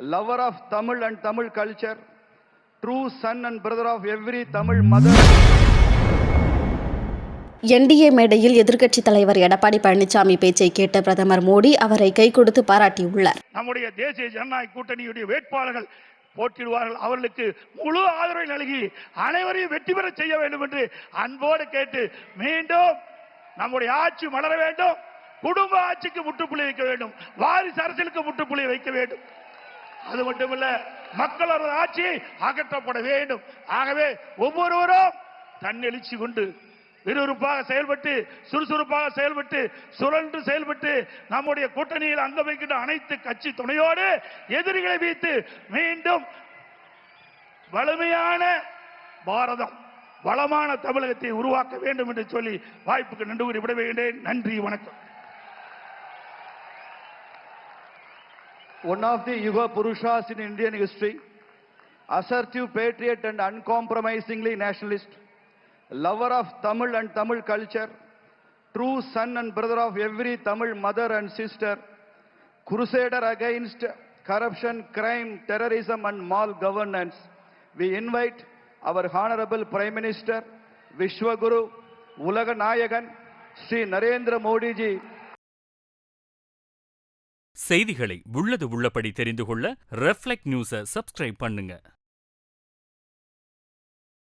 lover of Tamil and Tamil culture, true son and brother of every Tamil mother. NDA மேடையில் எதிர்க்கட்சித் தலைவர் எடப்பாடி பழனிசாமி பேச்சை கேட்ட பிரதமர் மோடி அவரை கை கொடுத்து பாராட்டியுள்ளார். நம்முடைய தேசிய ஜனநாயக கூட்டணியுடைய வேட்பாளர்கள் போட்டியிடுவார்கள், அவர்களுக்கு முழு ஆதரவை நல்கி அனைவரையும் வெற்றி பெற செய்ய வேண்டும் என்று அன்போடு கேட்டு மீண்டும் நம்முடைய ஆட்சி மலர வேண்டும். குடும்ப ஆட்சிக்கு முற்றுப்புள்ளி வைக்க வேண்டும், வாரிசு அரசியலுக்கு முற்றுப்புள்ளி வைக்க வேண்டும். அது மட்டுமல்ல, மக்களோட ஆட்சி அகற்றப்பட வேண்டும். ஆகவே ஒவ்வொருவரும் தன்னெழுச்சி கொண்டு விறுவிறுப்பாக செயல்பட்டு சுறுசுறுப்பாக செயல்பட்டு சுழன்று செயல்பட்டு நம்முடைய கூட்டணியில் அங்க வைக்கின்ற அனைத்து கட்சி துணையோடு எதிரிகளை வைத்து மீண்டும் வலிமையான பாரதம், வளமான தமிழகத்தை உருவாக்க வேண்டும் என்று சொல்லி வாய்ப்புக்கு நன்றி கூறி விடைபெறுகிறேன். நன்றி, வணக்கம். One of the Yuga Purushas in Indian history, assertive patriot and uncompromisingly nationalist, lover of Tamil and Tamil culture, true son and brother of every Tamil mother and sister, crusader against corruption, crime, terrorism and malgovernance, we invite our Honorable Prime Minister, Vishwaguru, Ulaga Nayagan, Sri Narendra Modi ji. செய்திகளை உள்ளது உள்ளபடி தெரிந்து கொள்ள reflect நியூஸை subscribe பண்ணுங்க.